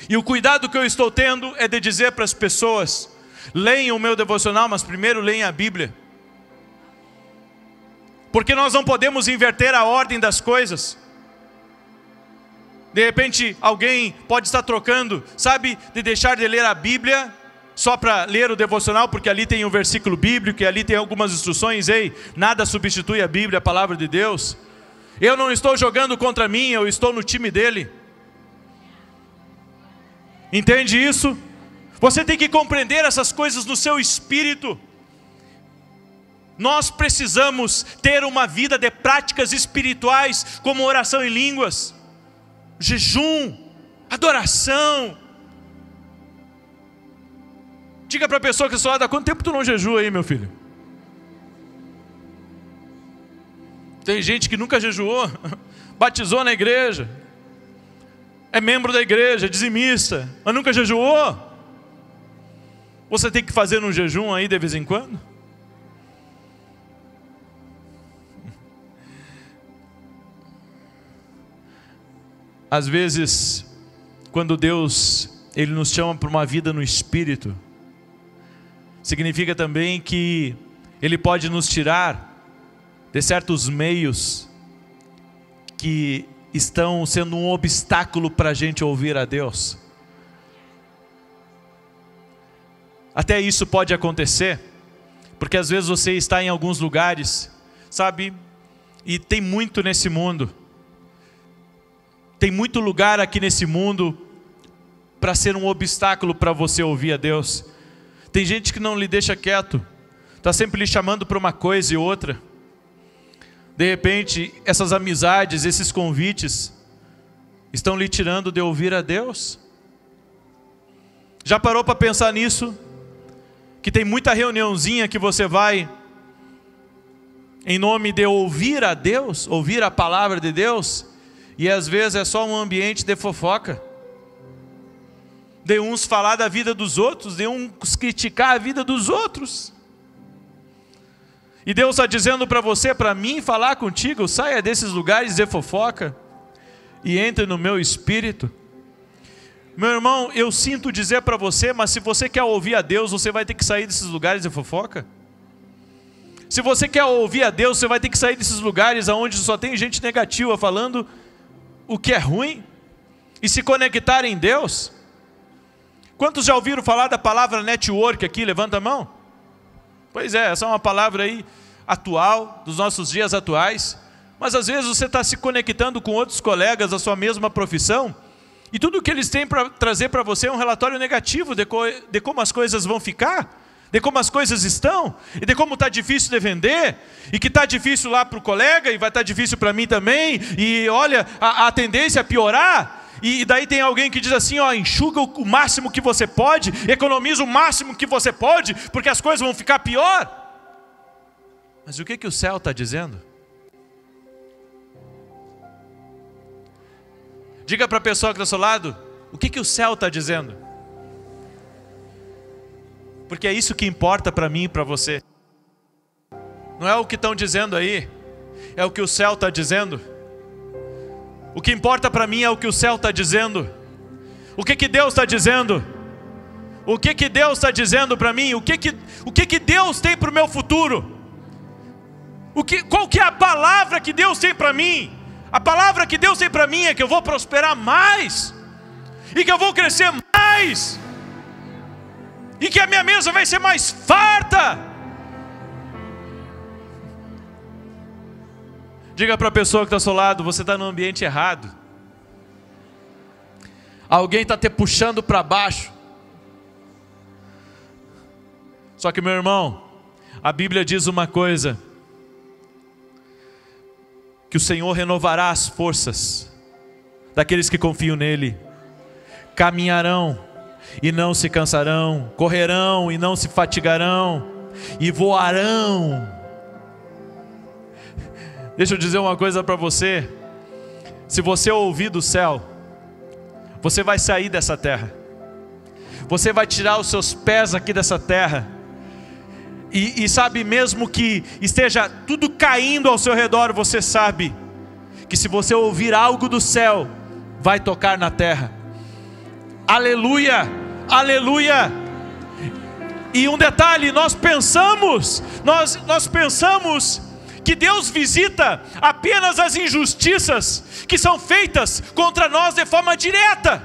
E o cuidado que eu estou tendo é de dizer para as pessoas: leiam o meu devocional, mas primeiro leiam a Bíblia. Porque nós não podemos inverter a ordem das coisas. De repente alguém pode estar trocando, sabe, de deixar de ler a Bíblia só para ler o devocional, porque ali tem um versículo bíblico e ali tem algumas instruções. Ei, nada substitui a Bíblia, a palavra de Deus. Eu não estou jogando contra mim, eu estou no time dele. Entende isso? Você tem que compreender essas coisas no seu espírito. Nós precisamos ter uma vida de práticas espirituais, como oração em línguas, jejum, adoração. Diga para a pessoa que está ao lado: há quanto tempo tu não jejua aí, meu filho? Tem gente que nunca jejuou, batizou na igreja, é membro da igreja, é dizimista, mas nunca jejuou. Você tem que fazer um jejum aí de vez em quando? Às vezes, quando Deus, Ele nos chama para uma vida no Espírito, significa também que Ele pode nos tirar de certos meios que estão sendo um obstáculo para a gente ouvir a Deus. Até isso pode acontecer, porque às vezes você está em alguns lugares, sabe, e tem muito nesse mundo. Tem muito lugar aqui nesse mundo para ser um obstáculo para você ouvir a Deus. Tem gente que não lhe deixa quieto, está sempre lhe chamando para uma coisa e outra. De repente, essas amizades, esses convites, estão lhe tirando de ouvir a Deus. Já parou para pensar nisso? Que tem muita reuniãozinha que você vai em nome de ouvir a Deus, ouvir a palavra de Deus, e às vezes é só um ambiente de fofoca, de uns falar da vida dos outros, de uns criticar a vida dos outros. E Deus está dizendo para você, para mim, falar contigo: saia desses lugares de fofoca e entre no meu espírito. Meu irmão, eu sinto dizer para você, mas se você quer ouvir a Deus, você vai ter que sair desses lugares de fofoca. Se você quer ouvir a Deus, você vai ter que sair desses lugares onde só tem gente negativa falando o que é ruim, e se conectar em Deus. Quantos já ouviram falar da palavra network aqui? Levanta a mão. Pois é, essa é uma palavra aí atual, dos nossos dias atuais. Mas às vezes você está se conectando com outros colegas da sua mesma profissão, e tudo que eles têm para trazer para você é um relatório negativo de como as coisas vão ficar, de como as coisas estão, e de como está difícil de vender, e que está difícil lá para o colega, e vai estar difícil para mim também, e olha, a tendência é piorar. E daí tem alguém que diz assim: ó, enxuga o máximo que você pode, economiza o máximo que você pode, porque as coisas vão ficar pior. Mas o que o céu está dizendo? Diga para a pessoa que está ao seu lado: o que o céu está dizendo? Porque é isso que importa para mim e para você. Não é o que estão dizendo aí, é o que o céu está dizendo. O que importa para mim é o que o céu está dizendo. O que Deus está dizendo? O que Deus está dizendo para mim? O que Deus tem para o meu futuro? Qual que é a palavra que Deus tem para mim? A palavra que Deus tem para mim é que eu vou prosperar mais, e que eu vou crescer mais, e que a minha mesa vai ser mais farta. Diga para a pessoa que está ao seu lado: você está no ambiente errado. Alguém está te puxando para baixo. Só que, meu irmão, a Bíblia diz uma coisa: que o Senhor renovará as forças daqueles que confiam nele. Caminharão e não se cansarão, correrão e não se fatigarão, e voarão. Deixa eu dizer uma coisa para você: se você ouvir do céu, você vai sair dessa terra, você vai tirar os seus pés aqui dessa terra, e sabe, mesmo que esteja tudo caindo ao seu redor, você sabe que se você ouvir algo do céu, vai tocar na terra. Aleluia, aleluia. E um detalhe, nós pensamos que Deus visita apenas as injustiças que são feitas contra nós de forma direta.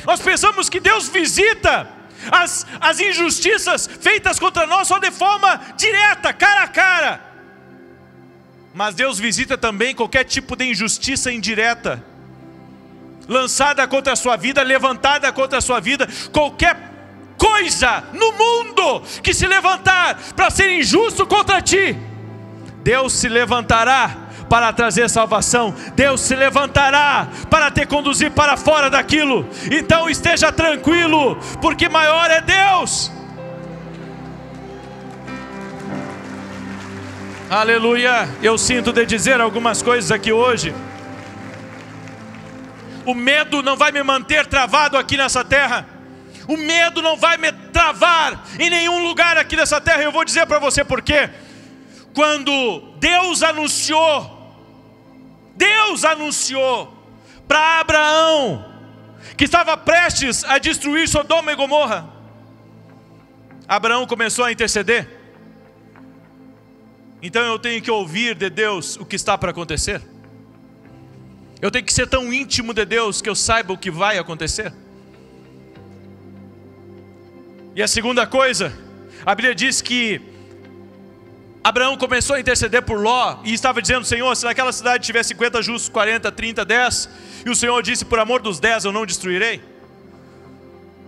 Nós pensamos que Deus visita as injustiças feitas contra nós só de forma direta, cara a cara. Mas Deus visita também qualquer tipo de injustiça indireta, lançada contra a sua vida, levantada contra a sua vida. Qualquer coisa no mundo que se levantar para ser injusto contra ti, Deus se levantará para trazer salvação. Deus se levantará para te conduzir para fora daquilo. Então esteja tranquilo, porque maior é Deus. Aleluia. Eu sinto de dizer algumas coisas aqui hoje. O medo não vai me manter travado aqui nessa terra. O medo não vai me travar em nenhum lugar aqui nessa terra. Eu vou dizer para você por quê. Quando Deus anunciou para Abraão que estava prestes a destruir Sodoma e Gomorra, Abraão começou a interceder. Então eu tenho que ouvir de Deus o que está para acontecer. Eu tenho que ser tão íntimo de Deus que eu saiba o que vai acontecer. E a segunda coisa, a Bíblia diz que Abraão começou a interceder por Ló e estava dizendo: Senhor, se naquela cidade tiver 50 justos, 40, 30, 10, e o Senhor disse: por amor dos 10 eu não destruirei.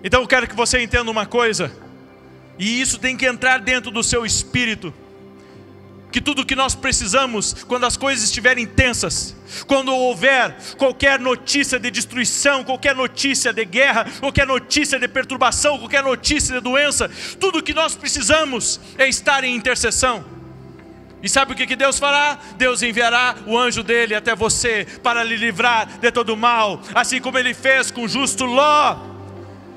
Então eu quero que você entenda uma coisa, e isso tem que entrar dentro do seu espírito, que tudo que nós precisamos, quando as coisas estiverem tensas, quando houver qualquer notícia de destruição, qualquer notícia de guerra, qualquer notícia de perturbação, qualquer notícia de doença, tudo que nós precisamos é estar em intercessão. E sabe o que Deus fará? Deus enviará o anjo dele até você para lhe livrar de todo o mal, assim como ele fez com o justo Ló.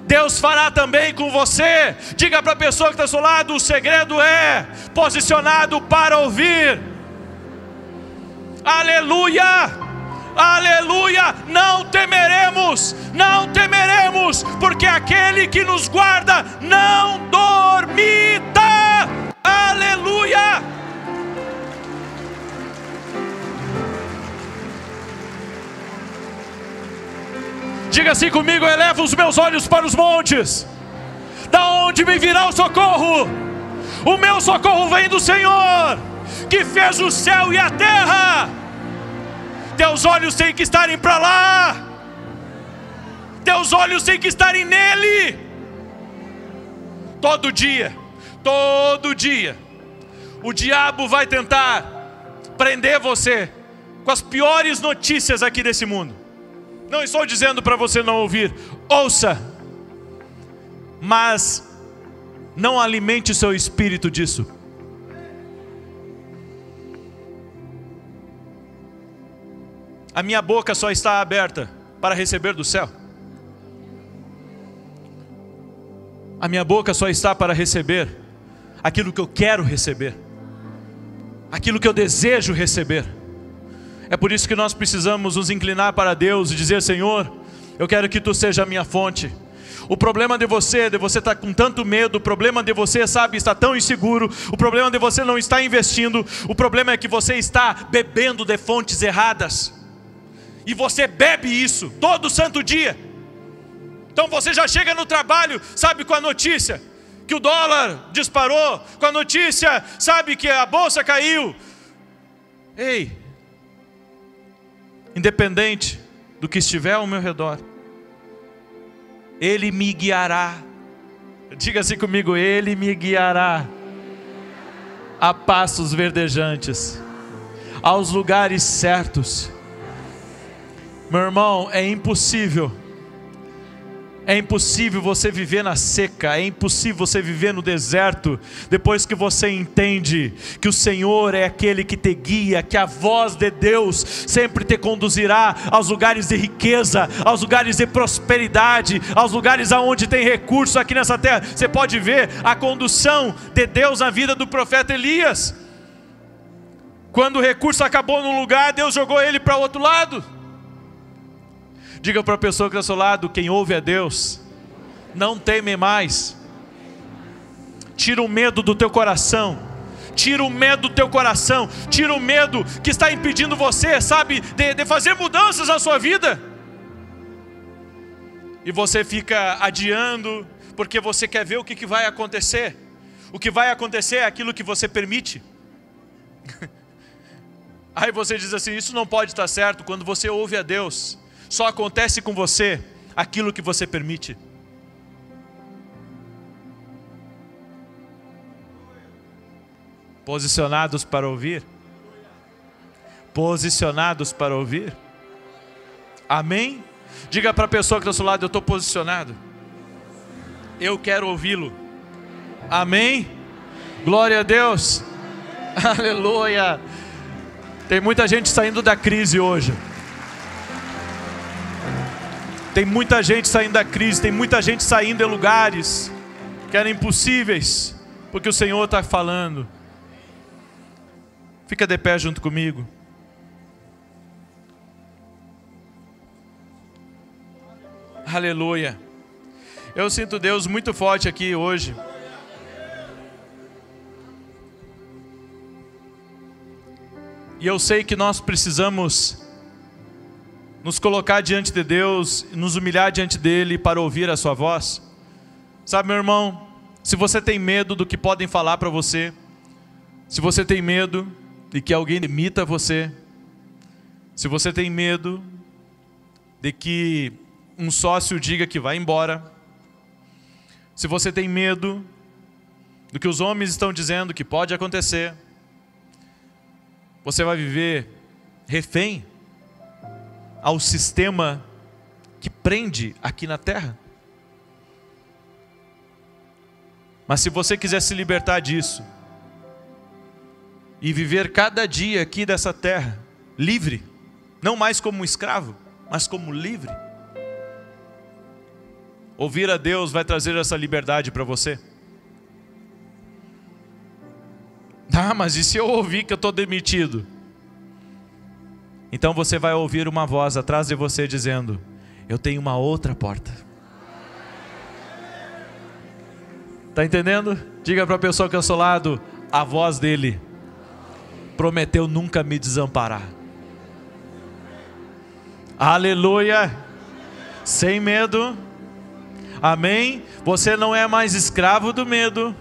Deus fará também com você. Diga para a pessoa que está ao seu lado: o segredo é posicionado para ouvir. Aleluia, aleluia. Não temeremos, porque aquele que nos guarda não dormita. Aleluia. Diga assim comigo: eu elevo os meus olhos para os montes, da onde me virá o socorro? O meu socorro vem do Senhor, que fez o céu e a terra. Teus olhos têm que estarem para lá, teus olhos têm que estarem nele. Todo dia, o diabo vai tentar prender você com as piores notícias aqui desse mundo. Não estou dizendo para você não ouvir, ouça, mas não alimente o seu espírito disso. A minha boca só está aberta para receber do céu. A minha boca só está para receber aquilo que eu quero receber, aquilo que eu desejo receber. É por isso que nós precisamos nos inclinar para Deus e dizer: Senhor, eu quero que Tu seja a minha fonte, O problema de você estar com tanto medo, o problema de você, sabe, está tão inseguro, o problema de você não estar investindo, o problema é que você está bebendo de fontes erradas. E você bebe isso todo santo dia. Então você já chega no trabalho, sabe, com a notícia que o dólar disparou, com a notícia, sabe, que a bolsa caiu. Ei, independente do que estiver ao meu redor, Ele me guiará. Diga assim comigo: Ele me guiará a pastos verdejantes, aos lugares certos. Meu irmão, é impossível você viver na seca, é impossível você viver no deserto, depois que você entende que o Senhor é aquele que te guia, que a voz de Deus sempre te conduzirá aos lugares de riqueza, aos lugares de prosperidade, aos lugares onde tem recursos aqui nessa terra. Você pode ver a condução de Deus na vida do profeta Elias. Quando o recurso acabou num lugar, Deus jogou ele para outro lado. Diga para a pessoa que está ao seu lado: quem ouve a Deus não teme mais. Tira o medo do teu coração. Tira o medo do teu coração. Tira o medo que está impedindo você, sabe, de fazer mudanças na sua vida. E você fica adiando, porque você quer ver o que vai acontecer. O que vai acontecer é aquilo que você permite. Aí você diz assim: isso não pode estar certo. Quando você ouve a Deus, só acontece com você aquilo que você permite. Posicionados para ouvir? Posicionados para ouvir? Amém? Diga para a pessoa que está ao seu lado: eu estou posicionado. Eu quero ouvi-lo. Amém? Glória a Deus. Aleluia. Tem muita gente saindo da crise hoje. Tem muita gente saindo da crise, tem muita gente saindo de lugares que eram impossíveis, porque o Senhor está falando. Fica de pé junto comigo. Aleluia. Eu sinto Deus muito forte aqui hoje. E eu sei que nós precisamos nos colocar diante de Deus, nos humilhar diante dEle para ouvir a sua voz. Sabe, meu irmão, se você tem medo do que podem falar para você, se você tem medo de que alguém imita você, se você tem medo de que um sócio diga que vai embora, se você tem medo do que os homens estão dizendo que pode acontecer, você vai viver refém ao sistema que prende aqui na terra. Mas se você quiser se libertar disso e viver cada dia aqui dessa terra livre, não mais como um escravo, mas como livre, ouvir a Deus vai trazer essa liberdade para você. Ah, mas e se eu ouvir que eu estou demitido? Então você vai ouvir uma voz atrás de você dizendo: eu tenho uma outra porta. Está entendendo? Diga para a pessoa que é ao seu lado: a voz dele prometeu nunca me desamparar. Aleluia. Sem medo. Amém? Você não é mais escravo do medo.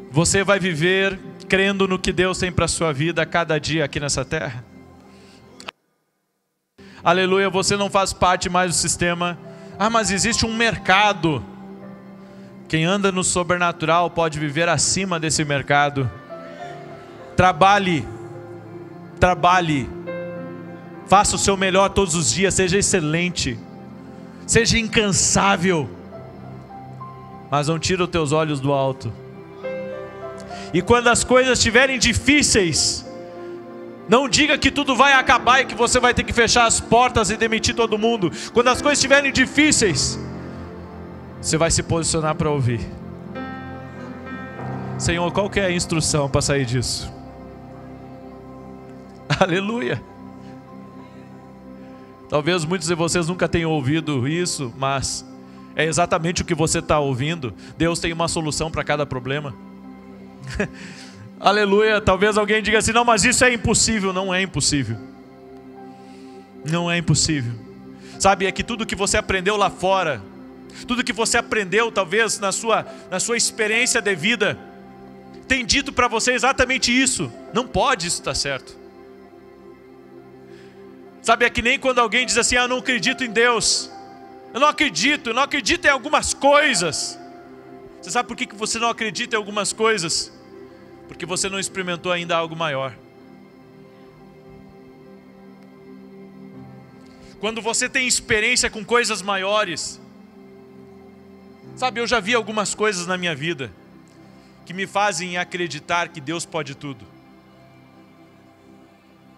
Você vai viver crendo no que Deus tem para a sua vida a cada dia aqui nessa terra. Aleluia, você não faz parte mais do sistema. Ah, mas existe um mercado. Quem anda no sobrenatural pode viver acima desse mercado. Trabalhe. Faça o seu melhor todos os dias, seja excelente. Seja incansável. Mas não tira os teus olhos do alto. E quando as coisas estiverem difíceis, não diga que tudo vai acabar e que você vai ter que fechar as portas e demitir todo mundo. Quando as coisas estiverem difíceis, você vai se posicionar para ouvir. Senhor, qual que é a instrução para sair disso? Aleluia. Talvez muitos de vocês nunca tenham ouvido isso, mas é exatamente o que você está ouvindo. Deus tem uma solução para cada problema. Aleluia. Talvez alguém diga assim: não, mas isso é impossível. Não é impossível. Não é impossível. Sabe, é que tudo que você aprendeu lá fora, tudo que você aprendeu talvez na sua experiência de vida, tem dito para você exatamente isso. Não pode isso estar certo. Sabe, é que nem quando alguém diz assim: eu não acredito em Deus. Eu não acredito em algumas coisas. Você sabe por que você não acredita em algumas coisas? Porque você não experimentou ainda algo maior. Quando você tem experiência com coisas maiores, sabe, eu já vi algumas coisas na minha vida que me fazem acreditar que Deus pode tudo.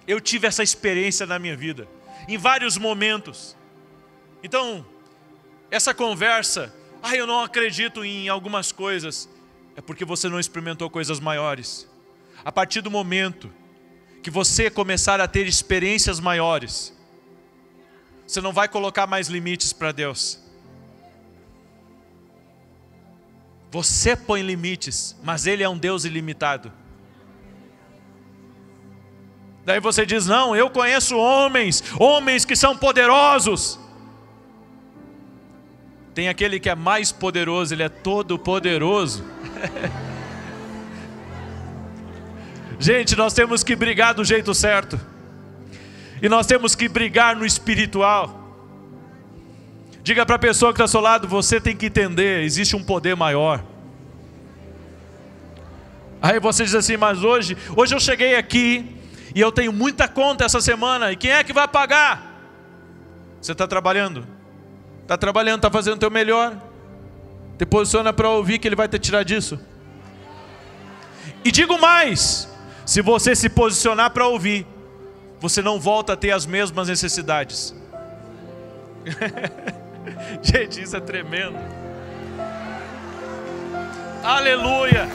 Eu tive essa experiência na minha vida, em vários momentos. Então, essa conversa, eu não acredito em algumas coisas, é porque você não experimentou coisas maiores. A partir do momento que você começar a ter experiências maiores, você não vai colocar mais limites para Deus. Você põe limites, mas Ele é um Deus ilimitado. Daí você diz: não, eu conheço homens que são poderosos. Tem aquele que é mais poderoso, Ele é todo poderoso. Gente, nós temos que brigar do jeito certo. E nós temos que brigar no espiritual. Diga para a pessoa que está ao seu lado: você tem que entender, existe um poder maior. Aí você diz assim: mas hoje eu cheguei aqui e eu tenho muita conta essa semana, e quem é que vai pagar? Você está trabalhando? Está trabalhando, está fazendo o teu melhor. Te posiciona para ouvir que Ele vai te tirar disso. E digo mais: se você se posicionar para ouvir, você não volta a ter as mesmas necessidades. Gente, isso é tremendo. Aleluia.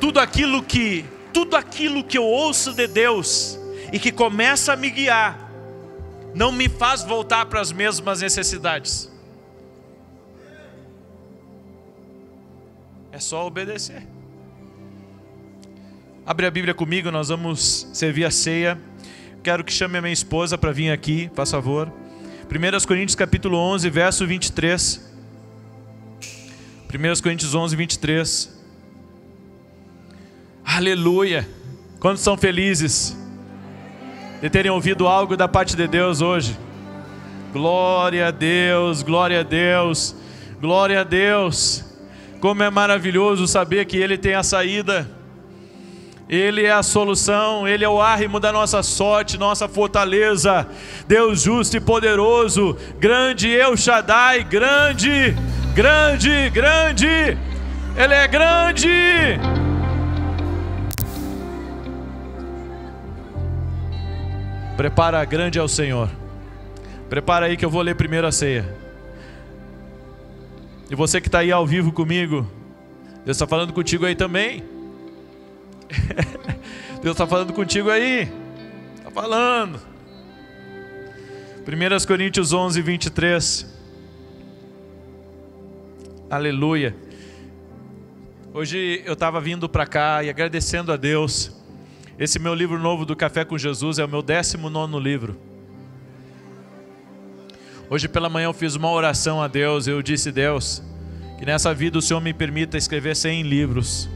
Tudo aquilo que eu ouço de Deus e que começa a me guiar, não me faz voltar para as mesmas necessidades. É só obedecer. Abre a Bíblia comigo, nós vamos servir a ceia. Quero que chame a minha esposa para vir aqui, por favor. 1 Coríntios capítulo 11, verso 23. 1 Coríntios 11, 23. Aleluia. Quantos são felizes de terem ouvido algo da parte de Deus hoje? Glória a Deus, glória a Deus, glória a Deus. Como é maravilhoso saber que Ele tem a saída. Ele é a solução, Ele é o árrimo da nossa sorte, nossa fortaleza. Deus justo e poderoso, grande El Shaddai, grande, grande, grande. Ele é grande. Prepara, grande é o Senhor. Prepara aí que eu vou ler primeiro a ceia. E você que está aí ao vivo comigo, Deus está falando contigo aí também. Deus está falando contigo aí. Está falando. 1 Coríntios 11, 23. Aleluia. Hoje eu estava vindo para cá e agradecendo a Deus. Esse meu livro novo do Café com Jesus é o meu 19º livro. Hoje pela manhã eu fiz uma oração a Deus. Eu disse: Deus, que nessa vida o Senhor me permita escrever 100 livros.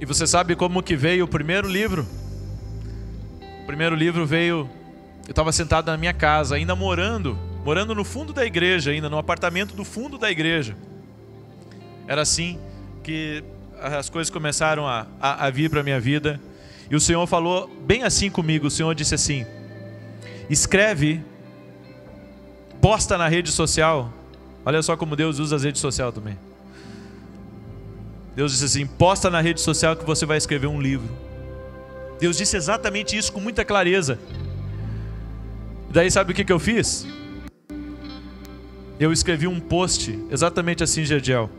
E você sabe como que veio o primeiro livro? O primeiro livro veio... Eu estava sentado na minha casa, ainda morando no fundo da igreja, ainda no apartamento do fundo da igreja. Era assim que as coisas começaram a vir para a minha vida. E o Senhor falou bem assim comigo. O Senhor disse assim: escreve, posta na rede social. Olha só como Deus usa as redes sociais também. Deus disse assim: posta na rede social que você vai escrever um livro. Deus disse exatamente isso com muita clareza. Daí sabe o que eu fiz? eu escrevi um post exatamente assim, Gediel.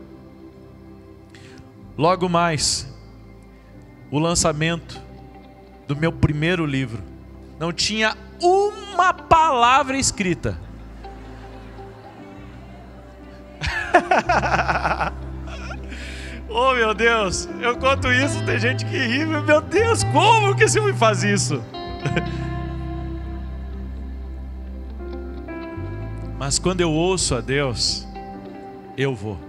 Logo mais, o lançamento do meu primeiro livro. Não tinha uma palavra escrita. Oh meu Deus, eu conto isso, tem gente que ri. Meu Deus, como que esse homem faz isso? Mas quando eu ouço a Deus, eu vou.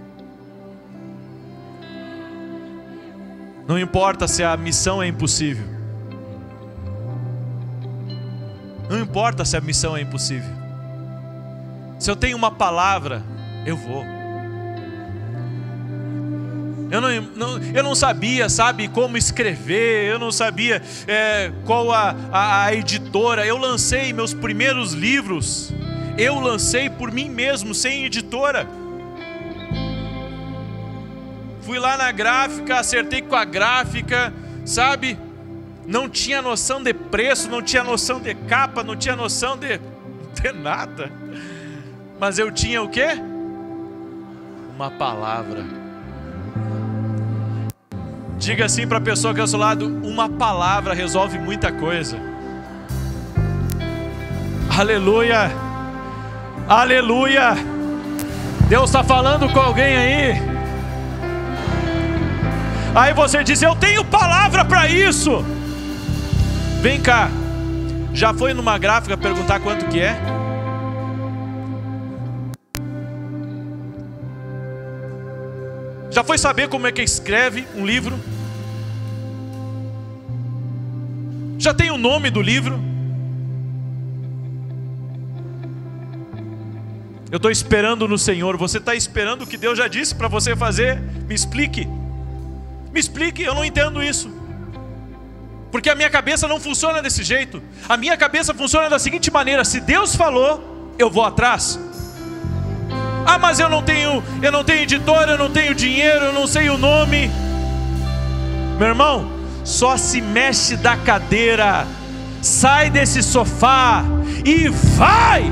Não importa se a missão é impossível. Não importa se a missão é impossível. Se eu tenho uma palavra, eu vou. Eu não sabia, sabe, como escrever. Eu não sabia qual a editora. Eu lancei meus primeiros livros. Eu lancei por mim mesmo, sem editora. Fui lá na gráfica, acertei com a gráfica, sabe? Não tinha noção de preço, não tinha noção de capa, não tinha noção de nada. Mas eu tinha o quê? Uma palavra. Diga assim para a pessoa que é ao seu lado: uma palavra resolve muita coisa. Aleluia, aleluia. Deus está falando com alguém aí. Aí você diz: eu tenho palavra para isso. Vem cá, já foi numa gráfica perguntar quanto que é? Já foi saber como é que escreve um livro? Já tem o nome do livro? Eu estou esperando no Senhor. Você está esperando o que Deus já disse para você fazer? Me explique. Me explique, eu não entendo isso. Porque a minha cabeça não funciona desse jeito. A minha cabeça funciona da seguinte maneira: se Deus falou, eu vou atrás. Ah, mas eu não tenho editora, eu não tenho dinheiro, eu não sei o nome. Meu irmão, só se mexe da cadeira, sai desse sofá e vai!